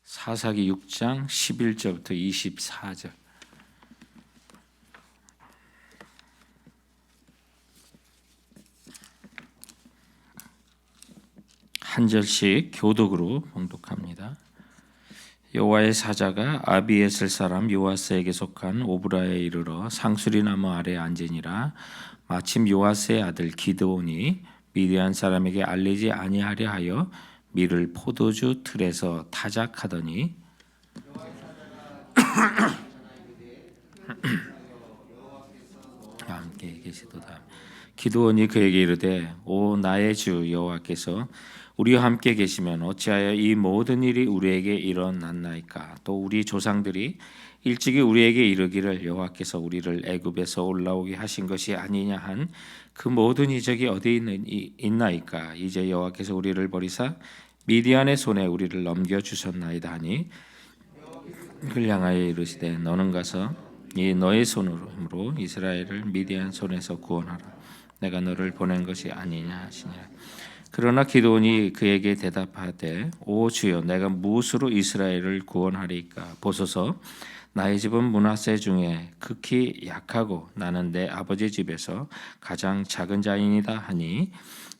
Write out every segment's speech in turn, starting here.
사사기 6장 11절부터 24절 한 절씩 교독으로 봉독합니다. 여호와의 사자가 아비에셀 사람 요아스에게 속한 오브라에 이르러 상수리 나무 아래 앉으니라. 마침 요아스의 아들 기드온이 미디안 사람에게 알리지 아니하려 하여 밀을 포도주 틀에서 타작하더니 함께 계시도다. 기드온이 그에게 이르되 오 나의 주 여호와께서 우리와 함께 계시면 어찌하여 이 모든 일이 우리에게 일어났나이까. 또 우리 조상들이 일찍이 우리에게 이르기를 여호와께서 우리를 애굽에서 올라오게 하신 것이 아니냐 한 그 모든 이적이 어디 있나이까. 이제 여호와께서 우리를 버리사 미디안의 손에 우리를 넘겨 주셨나이다 하니 그를 향하여 이르시되 너는 가서 이 너의 손으로 이스라엘을 미디안 손에서 구원하라. 내가 너를 보낸 것이 아니냐 하시니라. 그러나 기드온이 그에게 대답하되 오 주여 내가 무엇으로 이스라엘을 구원하리까. 보소서 나의 집은 므낫세 중에 극히 약하고 나는 내 아버지 집에서 가장 작은 자이니이다 하니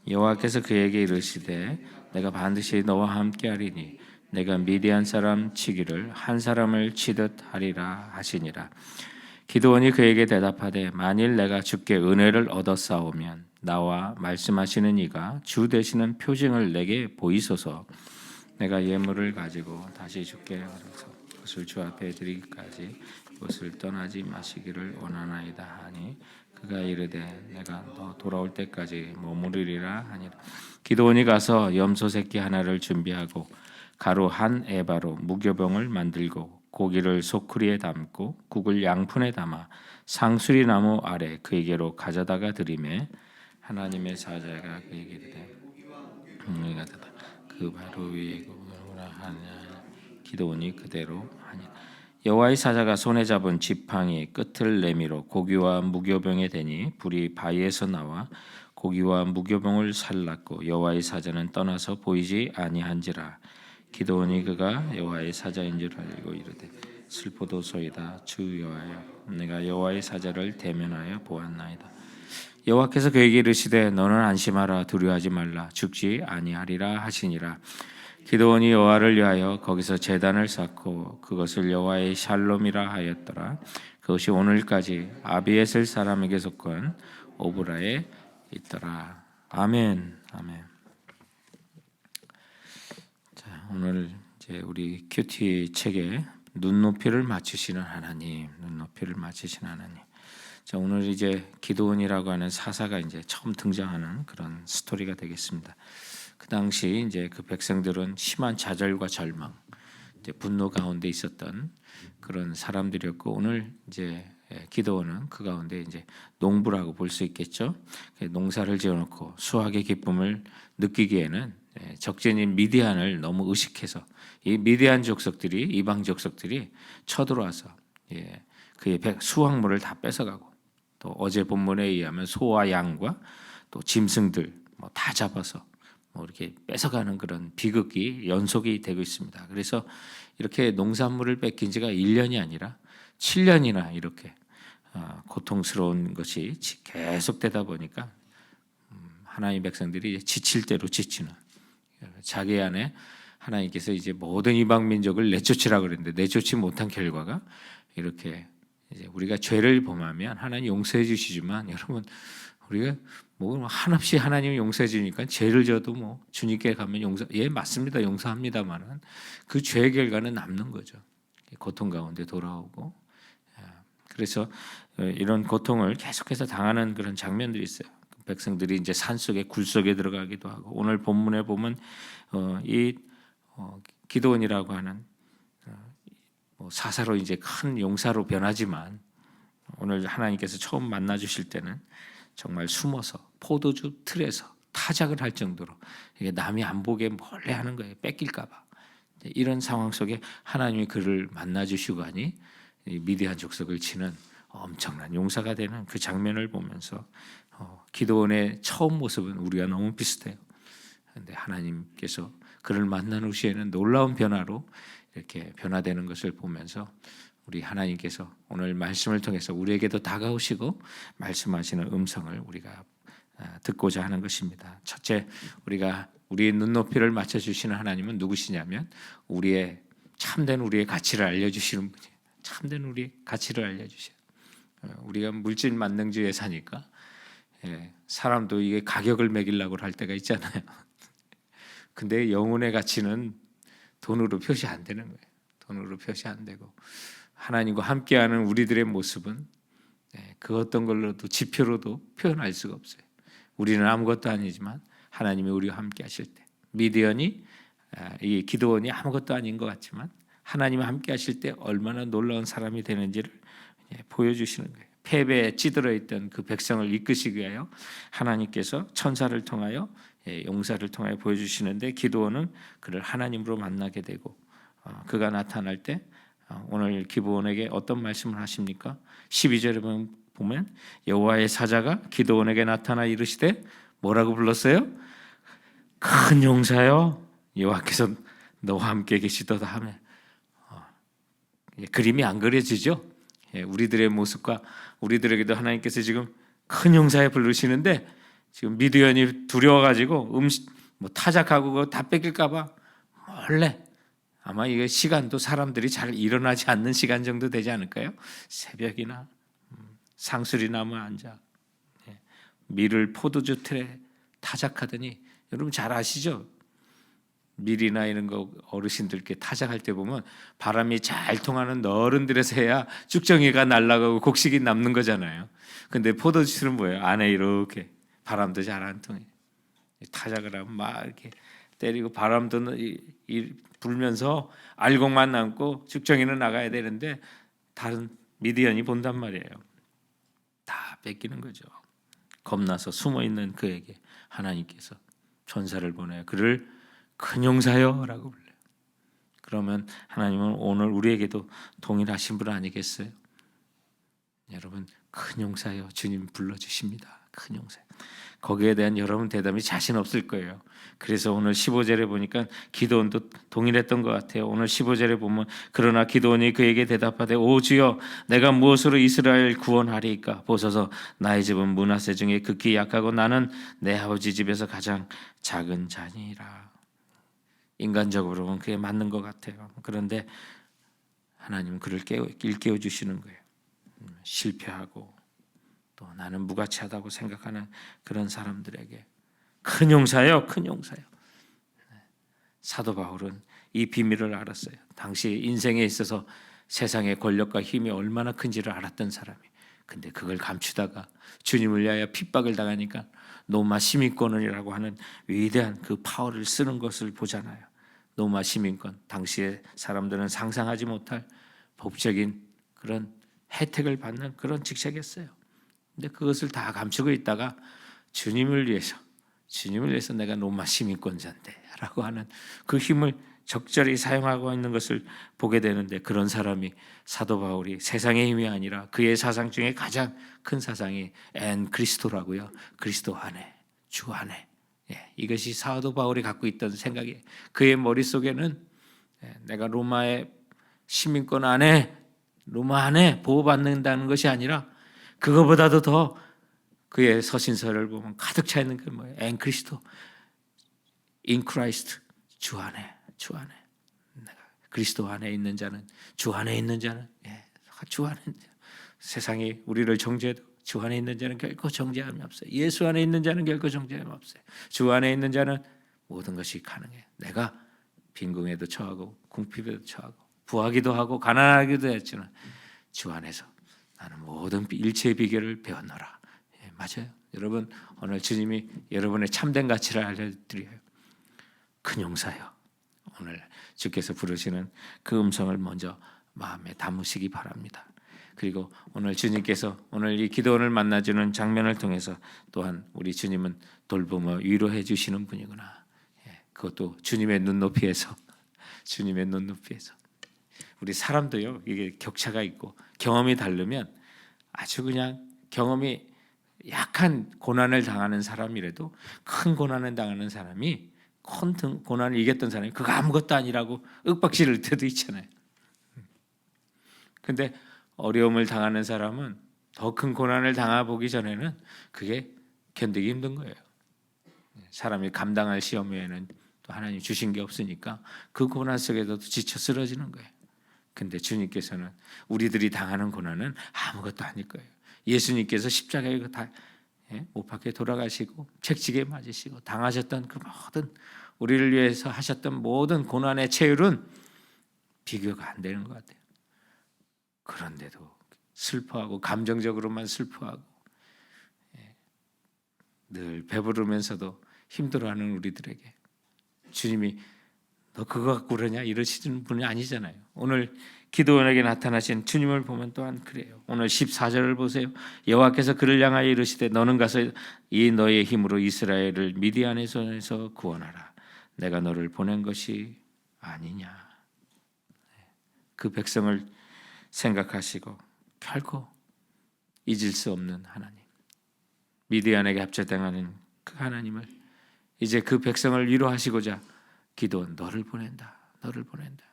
여호와께서 그에게 이르시되 내가 반드시 너와 함께하리니 내가 미디안 사람 치기를 한 사람을 치듯 하리라 하시니라. 기드온이 그에게 대답하되 만일 내가 주께 은혜를 얻었사오면 나와 말씀하시는 이가 주 되시는 표징을 내게 보이소서. 내가 예물을 가지고 다시 주께 가서 그것을 주 앞에 드리기까지 이곳을 떠나지 마시기를 원하나이다 하니 그가 이르되 내가 너 돌아올 때까지 머무르리라 하니라. 기드온이 가서 염소 새끼 하나를 준비하고 가루 한 에바로 무교병을 만들고 고기를 소쿠리에 담고 국을 양푼에 담아 상수리 나무 아래 그에게로 가져다가 드리매 하나님의 사자가 그에게 이르되 너희가 그 바로 위에 구우라 하냐. 기드온이 그대로 하니라. 여호와의 사자가 손에 잡은 지팡이 끝을 내밀어 고기와 무교병에 대니 불이 바위에서 나와 고기와 무교병을 살랐고 여호와의 사자는 떠나서 보이지 아니한지라. 기드온이 그가 여호와의 사자인 줄 알고 이르되 슬프도소이다. 주 여호와여 내가 여호와의 사자를 대면하여 보았나이다. 여호와께서 그에게 이르시되 너는 안심하라. 두려워하지 말라. 죽지 아니하리라 하시니라. 기드온이 여호와를 위하여 거기서 제단을 쌓고 그것을 여호와의 샬롬이라 하였더라. 그것이 오늘까지 아비에셀 사람에게 속한 오브라에 있더라. 아멘. 아멘. 자, 오늘 이제 우리 큐티 책에 눈높이를 맞추시는 하나님, 눈높이를 맞추시는 하나님. 자, 오늘 이제 기드온이라고 하는 사사가 이제 처음 등장하는 그런 스토리가 되겠습니다. 그 당시 이제 그 백성들은 심한 좌절과 절망, 이제 분노 가운데 있었던 그런 사람들이었고 오늘 이제 기드온은 그 가운데 이제 농부라고 볼 수 있겠죠. 농사를 지어놓고 수확의 기쁨을 느끼기에는 적진인 미디안을 너무 의식해서 이 미디안 족속들이 이방 족속들이 쳐들어와서 그의 수확물을 다 뺏어가고 또 어제 본문에 의하면 소와 양과 또 짐승들 뭐 다 잡아서 뭐 이렇게 뺏어가는 그런 비극이 연속이 되고 있습니다. 그래서 이렇게 농산물을 뺏긴 지가 1년이 아니라 7년이나 이렇게 고통스러운 것이 계속되다 보니까 하나님 백성들이 지칠 대로 지치는 자기 안에 하나님께서 이제 모든 이방 민족을 내쫓으라고 그랬는데 내쫓지 못한 결과가 이렇게 이제 우리가 죄를 범하면 하나님 용서해 주시지만 여러분 우리가 뭐 한없이 하나님 용서해 주니까 죄를 져도 뭐 주님께 가면 맞습니다. 용서합니다만은 그 죄의 결과는 남는 거죠. 고통 가운데 돌아오고 그래서 이런 고통을 계속해서 당하는 그런 장면들이 있어요. 백성들이 이제 산속에 굴 속에 들어가기도 하고 오늘 본문에 보면 이 기드온이라고 하는 사사로 이제 큰 용사로 변하지만 오늘 하나님께서 처음 만나 주실 때는 정말 숨어서 포도주 틀에서 타작을 할 정도로 이게 남이 안 보게 몰래 하는 거예요. 뺏길까 봐. 이런 상황 속에 하나님이 그를 만나 주시고 하니 미디안 족속을 치는 엄청난 용사가 되는 그 장면을 보면서 기드온의 처음 모습은 우리가 너무 비슷해요. 그런데 하나님께서 그를 만난 후에는 놀라운 변화로 이렇게 변화되는 것을 보면서 우리 하나님께서 오늘 말씀을 통해서 우리에게도 다가오시고 말씀하시는 음성을 우리가 듣고자 하는 것입니다. 첫째, 우리가 우리의 눈높이를 맞춰주시는 하나님은 누구시냐면 참된 우리의 가치를 알려주시는 분이에요. 참된 우리의 가치를 알려주셔요. 우리가 물질 만능주의에 사니까 사람도 이게 가격을 매기려고 할 때가 있잖아요. 근데 영혼의 가치는 돈으로 표시 안 되는 거예요. 돈으로 표시 안 되고 하나님과 함께하는 우리들의 모습은 그 어떤 걸로도 지표로도 표현할 수가 없어요. 우리는 아무것도 아니지만 하나님이 우리와 함께하실 때, 이 기드온이 아무것도 아닌 것 같지만 하나님이 함께하실 때 얼마나 놀라운 사람이 되는지를 보여주시는 거예요. 패배에 찌들어 있던 그 백성을 이끄시기 위하여 하나님께서 천사를 통하여 용사를 통하여 보여주시는데 기드온은 그를 하나님으로 만나게 되고 그가 나타날 때 오늘 기드온에게 어떤 말씀을 하십니까? 12절에 보면 여호와의 사자가 기드온에게 나타나 이르시되 뭐라고 불렀어요? 큰 용사여 여호와께서 너와 함께 계시도다 하며 그림이 안 그려지죠? 우리들의 모습과 우리들에게도 하나님께서 지금 큰 용사에 부르시는데 지금 미디안이 두려워가지고 타작하고 그거 다 뺏길까봐 몰래 아마 이게 시간도 사람들이 잘 일어나지 않는 시간 정도 되지 않을까요? 새벽이나 상수리 나무에 앉아 밀을 포도주 틀에 타작하더니 여러분 잘 아시죠? 밀이나 이런 거 어르신들께 타작할 때 보면 바람이 잘 통하는 어른들에서 해야 쭉정이가 날아가고 곡식이 남는 거잖아요. 근데 포도주는 뭐예요? 안에 이렇게 바람도 잘 안 통해. 타작을 하면 막 이렇게 때리고 바람도 불면서 알곡만 남고 쭉정이는 나가야 되는데 다른 미디안이 본단 말이에요. 다 뺏기는 거죠. 겁나서 숨어 있는 그에게 하나님께서 천사를 보내요. 그를 큰 용사여라고 불러요. 그러면 하나님은 오늘 우리에게도 동일하신 분 아니겠어요? 여러분 큰 용사여 주님 불러주십니다. 큰 용사. 거기에 대한 여러분 대답이 자신 없을 거예요. 그래서 오늘 15절에 보니까 기드온도 동일했던 것 같아요. 오늘 15절에 보면 그러나 기드온이 그에게 대답하되 오 주여 내가 무엇으로 이스라엘 구원하리이까 보소서 나의 집은 므낫세 중에 극히 약하고 나는 내 아버지 집에서 가장 작은 자니라. 인간적으로 보면 그게 맞는 것 같아요. 그런데 하나님은 그를 일깨워 주시는 거예요. 실패하고 또 나는 무가치하다고 생각하는 그런 사람들에게 큰 용사요, 큰 용사요. 사도 바울은 이 비밀을 알았어요. 당시 인생에 있어서 세상의 권력과 힘이 얼마나 큰지를 알았던 사람이. 근데 그걸 감추다가 주님을 위하여 핍박을 당하니까 로마 시민권이라고 하는 위대한 그 파워를 쓰는 것을 보잖아요. 로마 시민권, 당시의 사람들은 상상하지 못할 법적인 그런 혜택을 받는 그런 직책이었어요. 근데 그것을 다 감추고 있다가 주님을 위해서 내가 로마 시민권자인데라고 하는 그 힘을 적절히 사용하고 있는 것을 보게 되는데 그런 사람이 사도 바울이 세상의 힘이 아니라 그의 사상 중에 가장 큰 사상이 그리스도라고요. 그리스도 안에, 주 안에. 이것이 사도 바울이 갖고 있던 생각이에요. 그의 머릿속에는 내가 로마의 시민권 안에 로마 안에 보호받는다는 것이 아니라 그거보다도 더 그의 서신서를 보면 가득 차 있는 게 뭐예요? 그리스도, in Christ, 주 안에. 내가 그리스도 안에 있는 자는 주 안에 있는 자는 주 안에 있는 자. 세상이 우리를 정죄해도 주 안에 있는 자는 결코 정죄함이 없어요. 예수 안에 있는 자는 결코 정죄함이 없어요. 주 안에 있는 자는 모든 것이 가능해요. 내가 빈궁에도 처하고 궁핍에도 처하고 부하기도 하고 가난하기도 했지만 주 안에서 나는 모든 일체의 비결을 배웠노라. 맞아요. 여러분 오늘 주님이 여러분의 참된 가치를 알려드려요. 큰 용사요. 오늘 주께서 부르시는 그 음성을 먼저 마음에 담으시기 바랍니다. 그리고 오늘 주님께서 오늘 이 기도원을 만나주는 장면을 통해서 또한 우리 주님은 돌보며 위로해 주시는 분이구나. 그것도 주님의 눈높이에서 우리 사람도요 이게 격차가 있고 경험이 다르면 아주 그냥 경험이 약한 고난을 당하는 사람이라도 큰 고난을 당하는 사람이 큰 고난을 이겼던 사람이 그거 아무것도 아니라고 윽박지를 때도 있잖아요. 근데 어려움을 당하는 사람은 더 큰 고난을 당해보기 전에는 그게 견디기 힘든 거예요. 사람이 감당할 시험 외에는 또 하나님 주신 게 없으니까 그 고난 속에서도 지쳐 쓰러지는 거예요. 근데 주님께서는 우리들이 당하는 고난은 아무것도 아닐 거예요. 예수님께서 십자가에 다 못 박혀 돌아가시고 책지게 맞으시고 당하셨던 그 모든 우리를 위해서 하셨던 모든 고난의 체율은 비교가 안 되는 것 같아요. 그런데도 슬퍼하고 감정적으로만 슬퍼하고 늘 배부르면서도 힘들어하는 우리들에게 주님이 너 그거 갖고 그러냐 이러시는 분이 아니잖아요. 오늘 기드온에게 나타나신 주님을 보면 또한 그래요. 오늘 14절을 보세요. 여호와께서 그를 향하여 이르시되 너는 가서 이 너의 힘으로 이스라엘을 미디안의 손에서 구원하라. 내가 너를 보낸 것이 아니냐. 그 백성을 생각하시고 결코 잊을 수 없는 하나님, 미디안에게 합쳐당하는 그 하나님을 이제 그 백성을 위로하시고자 기도원 너를 보낸다. 너를 보낸다.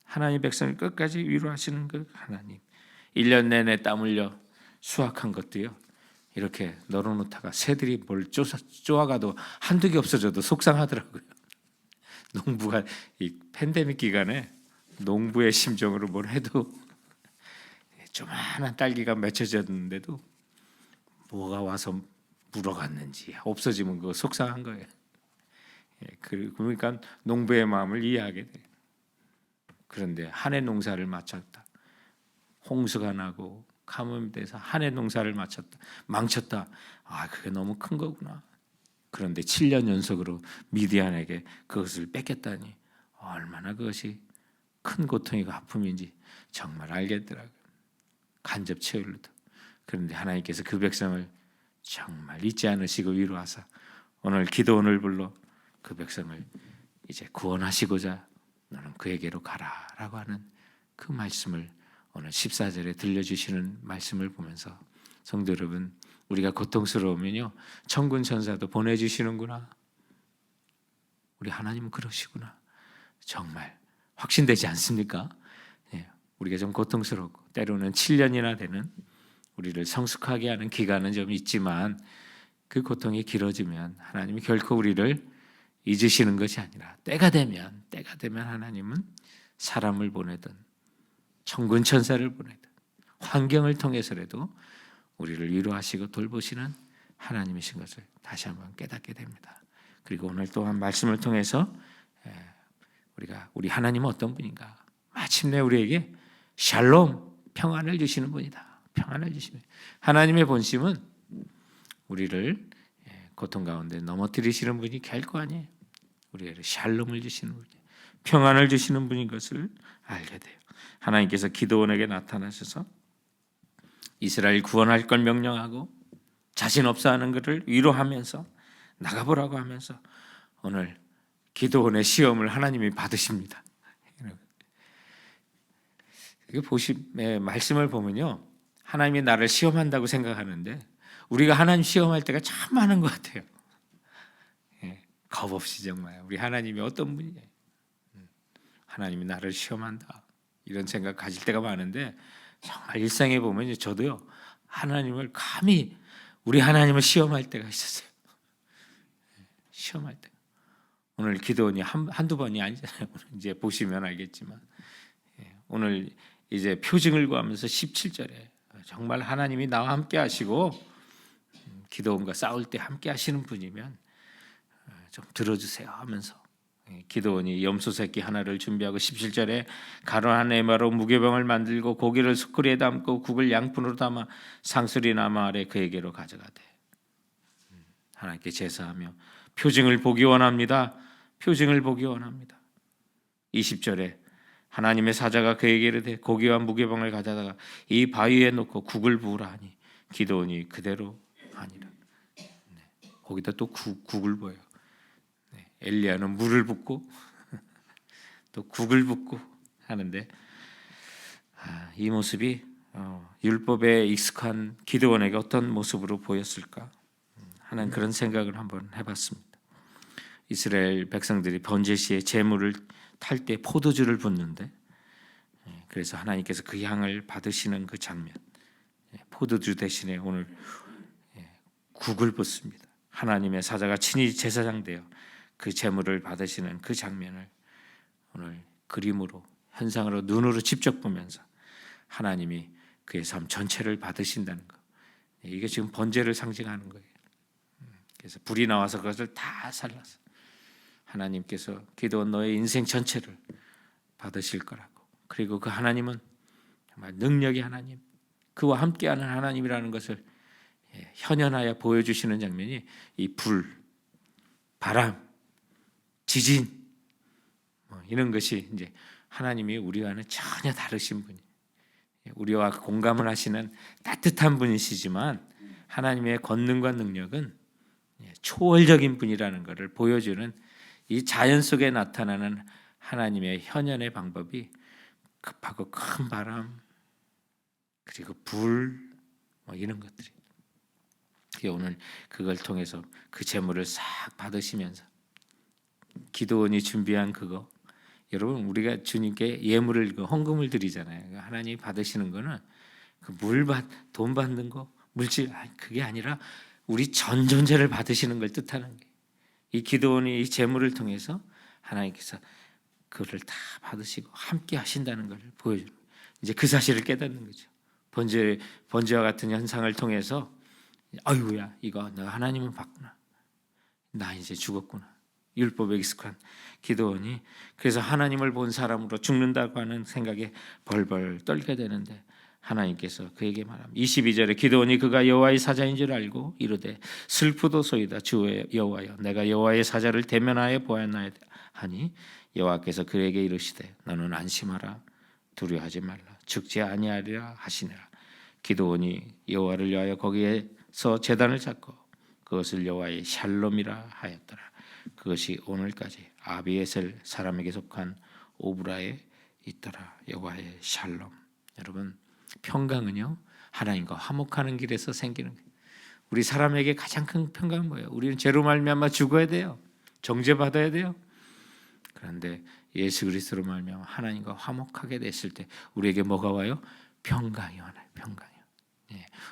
하나님 백성을 끝까지 위로하시는 그 하나님. 1년 내내 땀 흘려 수확한 것도요. 이렇게 널어놓다가 새들이 뭘 쪼아가도 한두 개 없어져도 속상하더라고요. 농부가 이 팬데믹 기간에 농부의 심정으로 뭘 해도 조그마한 딸기가 맺혀졌는데도 뭐가 와서 물어갔는지 없어지면 그거 속상한 거예요. 그러니까 농부의 마음을 이해하게 돼요. 그런데 한 해 농사를 마쳤다. 홍수가 나고 가뭄이 돼서 한 해 농사를 마쳤다. 망쳤다. 아, 그게 너무 큰 거구나. 그런데 7년 연속으로 미디안에게 그것을 뺏겼다니 얼마나 그것이 큰 고통이고 아픔인지 정말 알겠더라고요. 간접 체험으로도. 그런데 하나님께서 그 백성을 정말 잊지 않으시고 위로하사 오늘 기도원을 불러 그 백성을 이제 구원하시고자 너는 그에게로 가라라고 하는 그 말씀을 오늘 14절에 들려주시는 말씀을 보면서 성도 여러분, 우리가 고통스러우면요 천군 천사도 보내주시는구나. 우리 하나님은 그러시구나. 정말 확신되지 않습니까? 우리가 좀 고통스럽고 때로는 7년이나 되는 우리를 성숙하게 하는 기간은 좀 있지만 그 고통이 길어지면 하나님이 결코 우리를 잊으시는 것이 아니라 때가 되면 하나님은 사람을 보내든 천군 천사를 보내든 환경을 통해서라도 우리를 위로하시고 돌보시는 하나님이신 것을 다시 한번 깨닫게 됩니다. 그리고 오늘 또한 말씀을 통해서 우리 하나님은 어떤 분인가? 마침내 우리에게 샬롬 평안을 주시는 분이다. 평안을 주시는 하나님의 본심은 우리를 고통 가운데 넘어뜨리시는 분이 결코 아니에요. 우리에게 샬롬을 주시는 분이 평안을 주시는 분인 것을 알게 돼요. 하나님께서 기드온에게 나타나셔서 이스라엘 구원할 걸 명령하고 자신 없어하는 것을 위로하면서 나가보라고 하면서 오늘 기드온의 시험을 하나님이 받으십니다. 말씀을 보면요, 하나님이 나를 시험한다고 생각하는데 우리가 하나님 시험할 때가 참 많은 것 같아요. 겁 없이 정말 우리 하나님이 어떤 분이에요? 하나님이 나를 시험한다 이런 생각 가질 때가 많은데 정말 일상에 보면 저도요 하나님을 감히 우리 하나님을 시험할 때가 있었어요. 시험할 때 오늘 기도원이 한두 번이 아니잖아요. 오늘 이제 보시면 알겠지만 오늘 이제 표징을 구하면서 17절에 정말 하나님이 나와 함께 하시고 기드온과 싸울 때 함께 하시는 분이면 좀 들어주세요 하면서 기드온이 염소 새끼 하나를 준비하고 17절에 가론 한 에마로 무교병을 만들고 고기를 숯불에 담고 국을 양푼으로 담아 상수리 나무 아래 그에게로 가져가되 하나님께 제사하며 표징을 보기 원합니다. 표징을 보기 원합니다. 20절에 하나님의 사자가 그에게 이르되 고기와 무교병을 가져다가 이 바위에 놓고 국을 부으라 하니 기드온이 그대로 하니라. 거기다 또 국을 부어요. 엘리야는 물을 붓고 또 국을 붓고 하는데 이 모습이 율법에 익숙한 기드온에게 어떤 모습으로 보였을까 하는 그런 생각을 한번 해봤습니다. 이스라엘 백성들이 번제 시에 제물을 탈 때 포도주를 붓는데, 그래서 하나님께서 그 향을 받으시는 그 장면, 포도주 대신에 오늘 국을 붓습니다. 하나님의 사자가 친히 제사장 되어 그 제물을 받으시는 그 장면을 오늘 그림으로, 현상으로, 눈으로 직접 보면서 하나님이 그의 삶 전체를 받으신다는 것, 이게 지금 번제를 상징하는 거예요. 그래서 불이 나와서 그것을 다 살라서 하나님께서 기도원 너의 인생 전체를 받으실 거라고. 그리고 그 하나님은 정말 능력의 하나님, 그와 함께하는 하나님이라는 것을 현현하여 보여주시는 장면이 이 불, 바람, 지진 이런 것이 이제 하나님이 우리와는 전혀 다르신 분이, 우리와 공감을 하시는 따뜻한 분이시지만 하나님의 권능과 능력은 초월적인 분이라는 것을 보여주는 이 자연 속에 나타나는 하나님의 현현의 방법이 급하고 큰 바람 그리고 불 이런 것들이, 오늘 그걸 통해서 그 제물을 싹 받으시면서 기도원이 준비한 그거, 여러분 우리가 주님께 예물을 헌금을 드리잖아요. 하나님이 받으시는 거는 그 돈 받는 거, 물질, 그게 아니라 우리 전 존재를 받으시는 걸 뜻하는 거예요. 이 기도원이 이 제물을 통해서 하나님께서 그를 다 받으시고 함께 하신다는 것을 보여주는 거예요. 이제 그 사실을 깨닫는 거죠. 번제와 같은 현상을 통해서 아이고야, 이거 내가 하나님은 봤구나, 나 이제 죽었구나. 율법에 익숙한 기도원이 그래서 하나님을 본 사람으로 죽는다고 하는 생각에 벌벌 떨게 되는데, 하나님께서 그에게 말합니다. 22절에 기도원이 그가 여호와의 사자인 줄 알고 이르되 슬프도소이다 주 여호와여, 내가 여호와의 사자를 대면하여 보았나이다 하니 여호와께서 그에게 이르시되 너는 안심하라, 두려워하지 말라, 죽지 아니하리라 하시니라. 기도원이 여호와를 위하여 거기에서 제단을 쌓고 그것을 여호와의 샬롬이라 하였더라. 그것이 오늘까지 아비에셀 사람에게 속한 오브라에 있더라. 여호와의 샬롬. 여러분, 평강은요 하나님과 화목하는 길에서 생기는 거예요. 우리 사람에게 가장 큰 평강은 뭐예요? 우리는 죄로 말미암아 죽어야 돼요. 정죄받아야 돼요. 그런데 예수 그리스도로 말미암아 하나님과 화목하게 됐을 때 우리에게 뭐가 와요? 평강이 와요. 평강이요.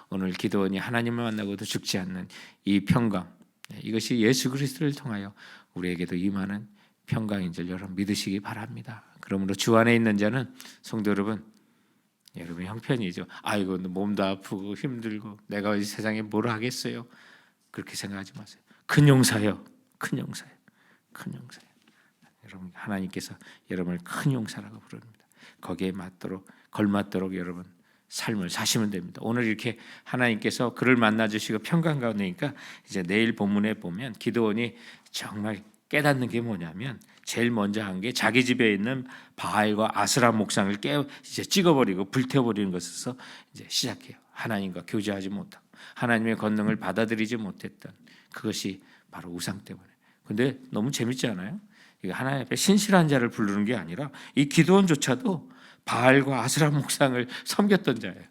오늘 기도원이 하나님을 만나고도 죽지 않는 이 평강, 이것이 예수 그리스도를 통하여 우리에게도 임하는 평강인 줄 여러분 믿으시기 바랍니다. 그러므로 주 안에 있는 자는 성도 여러분 형편이죠. 아이고 몸도 아프고 힘들고 내가 이 세상에 뭘 하겠어요? 그렇게 생각하지 마세요. 큰 용사요, 큰 용사요, 큰 용사요. 여러분 하나님께서 여러분을 큰 용사라고 부릅니다. 거기에 걸맞도록 여러분 삶을 사시면 됩니다. 오늘 이렇게 하나님께서 그를 만나 주시고 평강 가운데니까 이제 내일 본문에 보면 기드온이 정말 깨닫는 게 뭐냐면 제일 먼저 한 게 자기 집에 있는 바알과 아스라 목상을 이제 찍어버리고 불태워버리는 것에서 이제 시작해요. 하나님과 교제하지 못하고 하나님의 권능을 받아들이지 못했던 그것이 바로 우상 때문에. 근데 너무 재밌지 않아요? 이게 하나님 앞에 신실한 자를 부르는 게 아니라 이 기드온조차도 바알과 아스라 목상을 섬겼던 자예요.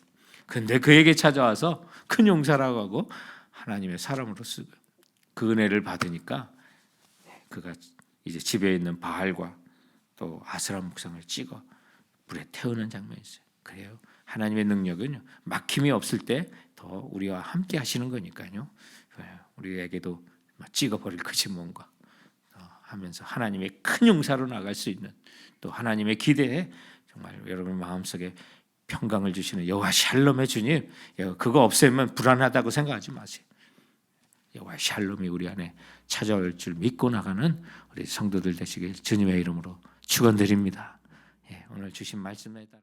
근데 그에게 찾아와서 큰 용사라고 하고 하나님의 사람으로 쓰고 그 은혜를 받으니까 그가 이제 집에 있는 바알과 또 아스라 목상을 찍어 불에 태우는 장면이 있어요. 그래요. 하나님의 능력은요 막힘이 없을 때 더 우리와 함께 하시는 거니까요. 우리에게도 찍어버릴 그지 뭔가 하면서 하나님의 큰 용사로 나갈 수 있는 또 하나님의 기대에 정말 여러분 마음속에 평강을 주시는 여호와 샬롬의 주님, 그거 없애면 불안하다고 생각하지 마세요. 여호와 샬롬이 우리 안에 찾아올 줄 믿고 나가는 우리 성도들 되시길 주님의 이름으로 축원드립니다. 오늘 주신 말씀에 따라